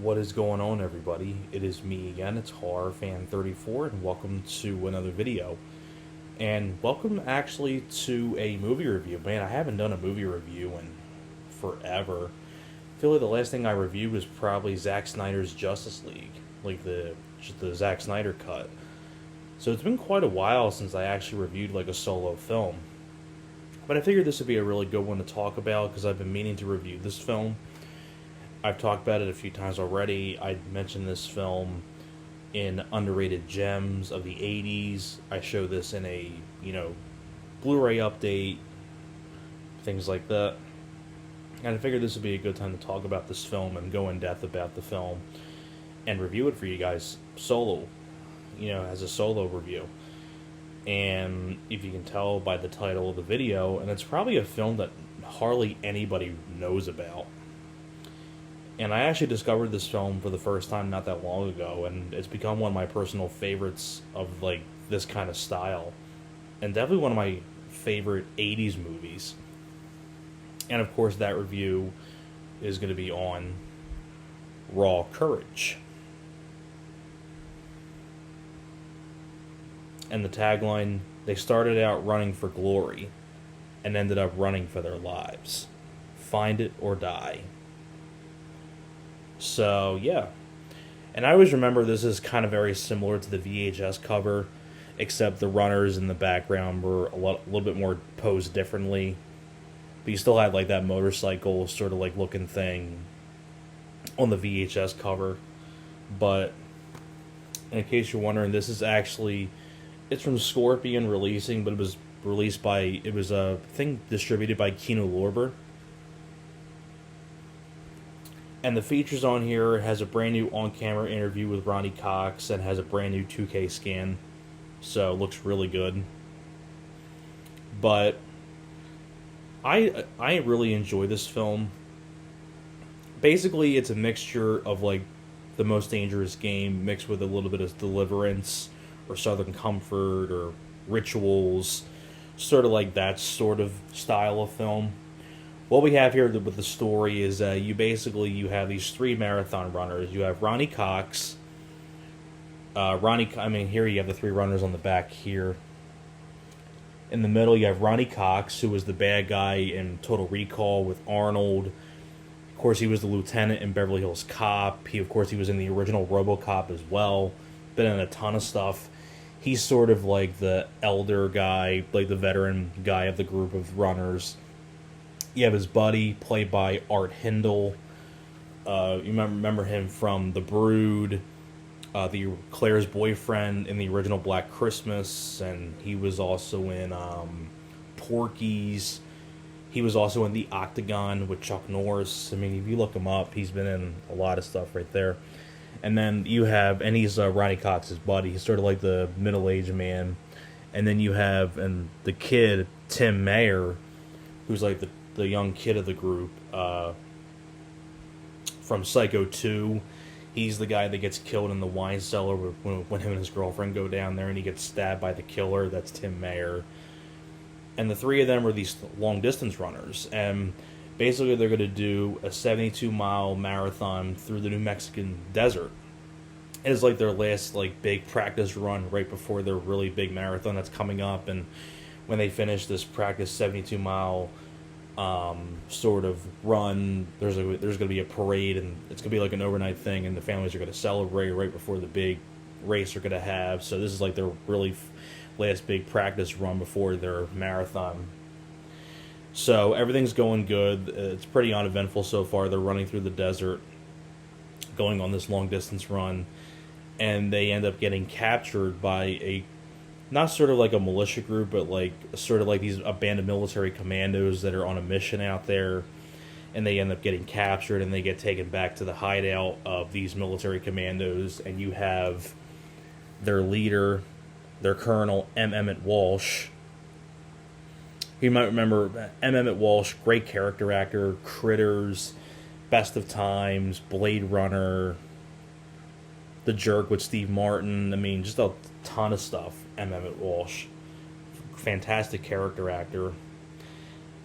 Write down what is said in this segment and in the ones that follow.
What is going on, everybody? It is me again. It's HorrorFan34, and welcome to another video. And welcome, actually, to a movie review. Man, I haven't done a movie review in forever. I feel like the last thing I reviewed was probably Zack Snyder's Justice League, like the Zack Snyder cut. So it's been quite a while since I actually reviewed like a solo film. But I figured this would be a really good one to talk about because I've been meaning to review this film. I've talked about it a few times already. I mentioned this film in Underrated Gems of the 80s. I show this in a, Blu-ray update, things like that. And I figured this would be a good time to talk about this film and go in depth about the film and review it for you guys solo, as a solo review. And if you can tell by the title of the video, and it's probably a film that hardly anybody knows about. And I actually discovered this film for the first time not that long ago, and it's become one of my personal favorites of like this kind of style, and definitely one of my favorite 80s movies. And of course, that review is going to be on Raw Courage. And the tagline, they started out running for glory and ended up running for their lives. Find it or die. So, yeah. And I always remember this is kind of very similar to the VHS cover, except the runners in the background were a little bit more posed differently. But you still had like that motorcycle sort of like looking thing on the VHS cover. But in case you're wondering, this is actually, it's from Scorpion Releasing, but it was released by, it was a thing distributed by Kino Lorber. And the features on here has a brand new on-camera interview with Ronny Cox and has a brand new 2K scan. So it looks really good. But I really enjoy this film. Basically, it's a mixture of like The Most Dangerous Game mixed with a little bit of Deliverance or Southern Comfort or Rituals. Sort of like that sort of style of film. What we have here with the story is you have these three marathon runners. You have Ronny Cox. Here you have the three runners on the back here. In the middle, you have Ronny Cox, who was the bad guy in Total Recall with Arnold. Of course, he was the lieutenant in Beverly Hills Cop. He was in the original RoboCop as well. Been in a ton of stuff. He's sort of like the elder guy, like the veteran guy of the group of runners. You have his buddy, played by Art Hindle. You remember him from The Brood, the Claire's boyfriend in the original Black Christmas, and he was also in Porky's. He was also in The Octagon with Chuck Norris. I mean, if you look him up, he's been in a lot of stuff right there. And then he's Ronny Cox's buddy. He's sort of like the middle-aged man. And then you have the kid, Tim Mayer, who's like the young kid of the group from Psycho 2. He's the guy that gets killed in the wine cellar when him and his girlfriend go down there and he gets stabbed by the killer. That's Tim Mayer. And the three of them are these long-distance runners. And basically they're going to do a 72-mile marathon through the New Mexican desert. It's like their last like big practice run right before their really big marathon that's coming up. And when they finish this practice 72-mile sort of run, there's going to be a parade, and it's going to be like an overnight thing, and the families are going to celebrate right before the big race they're going to have. So this is like their really last big practice run before their marathon. So everything's going good. It's pretty uneventful so far. They're running through the desert, going on this long distance run, and they end up getting captured by not sort of like a militia group, but like sort of like these abandoned military commandos that are on a mission out there, and they end up getting captured and they get taken back to the hideout of these military commandos. And you have their leader, their colonel, M. Emmett Walsh. You might remember M. Emmett Walsh, great character actor, Critters, Best of Times, Blade Runner, The Jerk with Steve Martin. I mean, just a ton of stuff. M. Emmett Walsh, fantastic character actor.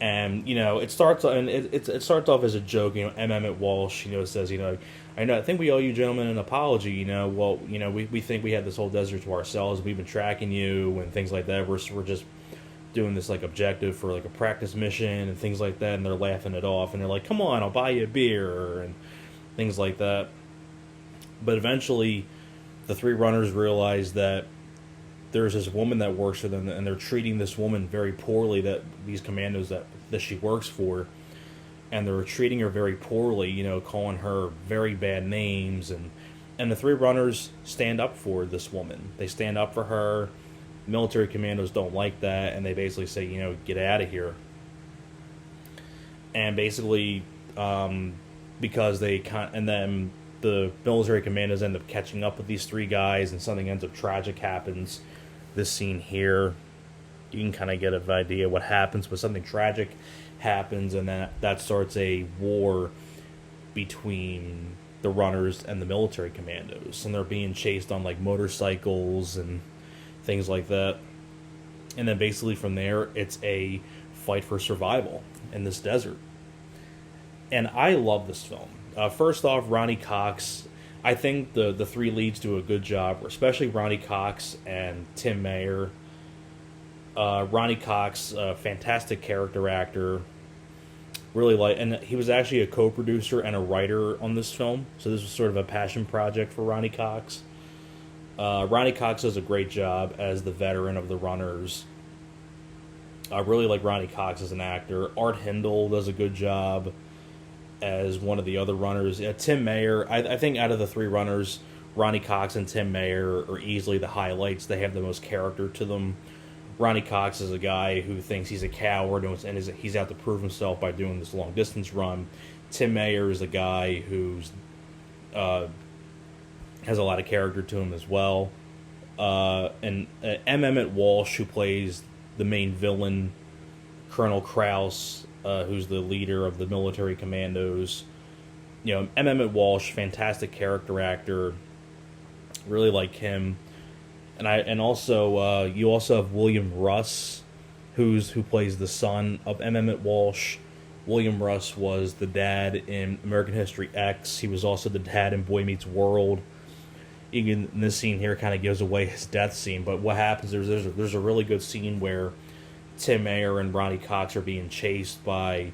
And it starts off as a joke. M. Emmett Walsh, says, I think we owe you gentlemen an apology. We think we had this whole desert to ourselves. We've been tracking you and things like that. We're just doing this like objective for like a practice mission and things like that. And they're laughing it off. And they're like, come on, I'll buy you a beer and things like that. But eventually, the three runners realize that there's this woman that works for them, and they're treating this woman very poorly, that these commandos that she works for, and they're treating her very poorly, calling her very bad names, and the three runners stand up for this woman. They stand up for her. Military commandos don't like that, and they basically say, get out of here. And basically, because and then the military commandos end up catching up with these three guys, and something ends up tragic happens. This scene here, you can kind of get an idea what happens, but something tragic happens, and that starts a war between the runners and the military commandos, and they're being chased on like motorcycles and things like that. And then basically from there, it's a fight for survival in this desert. And I love this film. First off, Ronny Cox. I think the three leads do a good job, especially Ronny Cox and Tim Meyer. Ronny Cox, a fantastic character actor. And he was actually a co-producer and a writer on this film, so this was sort of a passion project for Ronny Cox. Ronny Cox does a great job as the veteran of the runners. I really like Ronny Cox as an actor. Art Hindle does a good job as one of the other runners. Tim Meyer, I think out of the three runners, Ronny Cox and Tim Meyer are easily the highlights. They have the most character to them. Ronny Cox is a guy who thinks he's a coward and he's out to prove himself by doing this long distance run. Tim Meyer is a guy who's has a lot of character to him as well. And M. Emmett Walsh, who plays the main villain, Colonel Kraus, who's the leader of the military commandos. M. Emmett Walsh, fantastic character actor. Really like him. And also you also have William Russ, who plays the son of M. Emmett Walsh. William Russ was the dad in American History X. He was also the dad in Boy Meets World. Even this scene here kind of gives away his death scene. But what happens, there's a really good scene where Tim Meyer and Ronny Cox are being chased by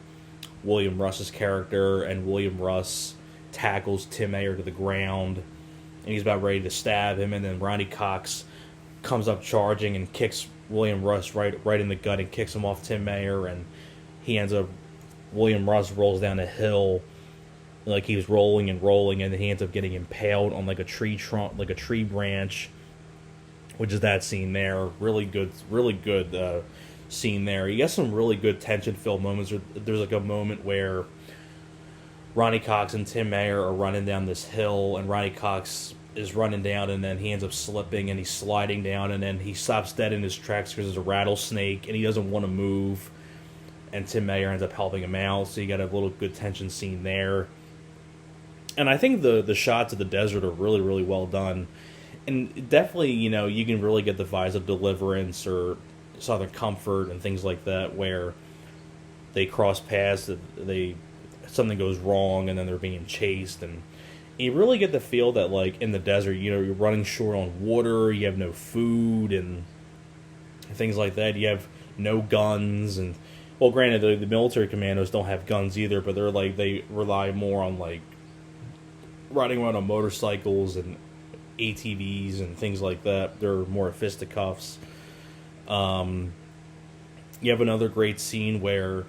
William Russ's character, and William Russ tackles Tim Meyer to the ground, and he's about ready to stab him, and then Ronny Cox comes up charging and kicks William Russ right in the gut and kicks him off Tim Meyer, and William Russ rolls down a hill like he was rolling, and then he ends up getting impaled on like a tree trunk, like a tree branch, which is that scene there. Really good scene there. You got some really good tension-filled moments. There's like a moment where Ronny Cox and Tim Meyer are running down this hill, and Ronny Cox is running down, and then he ends up slipping, and he's sliding down, and then he stops dead in his tracks because there's a rattlesnake, and he doesn't want to move, and Tim Meyer ends up helping him out, so you got a little good tension scene there. And I think the shots of the desert are really, really well done. And definitely, you can really get the vibes of Deliverance or Southern Comfort and things like that, where they cross paths, something goes wrong, and then they're being chased. And you really get the feel that, like, in the desert, you're running short on water, you have no food, and things like that. You have no guns, and, well, granted, the military commandos don't have guns either, but they rely more on, like, riding around on motorcycles and ATVs and things like that. They're more fisticuffs. You have another great scene where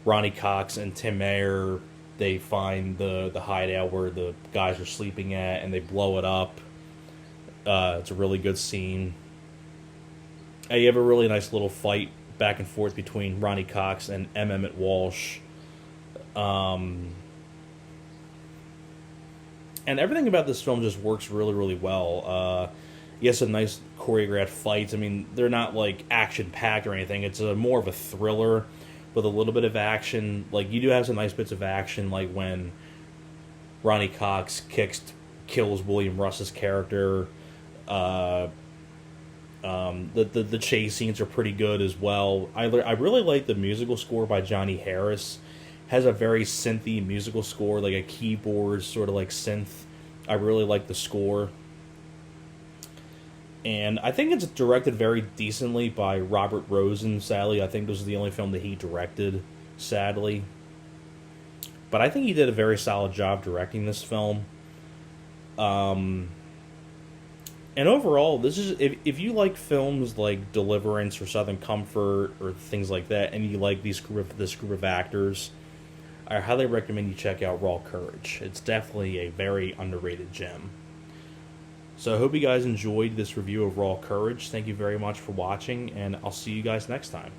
Ronny Cox and Tim Meyer, they find the hideout where the guys are sleeping at, and they blow it up. It's a really good scene. You have a really nice little fight back and forth between Ronny Cox and M. Emmett Walsh. And everything about this film just works really, really well. You have some nice choreographed fights. I mean, they're not, like, action-packed or anything. It's more of a thriller with a little bit of action. Like, you do have some nice bits of action, like when Ronny Cox kills William Russ's character. The chase scenes are pretty good as well. I really like the musical score by Johnny Harris. Has a very synthy musical score, like a keyboard sort of like synth. I really like the score. And I think it's directed very decently by Robert Rosen, sadly. I think this was the only film that he directed, sadly. But I think he did a very solid job directing this film. And overall, this is if you like films like Deliverance or Southern Comfort or things like that, and you like this group of actors, I highly recommend you check out Raw Courage. It's definitely a very underrated gem. So I hope you guys enjoyed this review of Raw Courage. Thank you very much for watching, and I'll see you guys next time.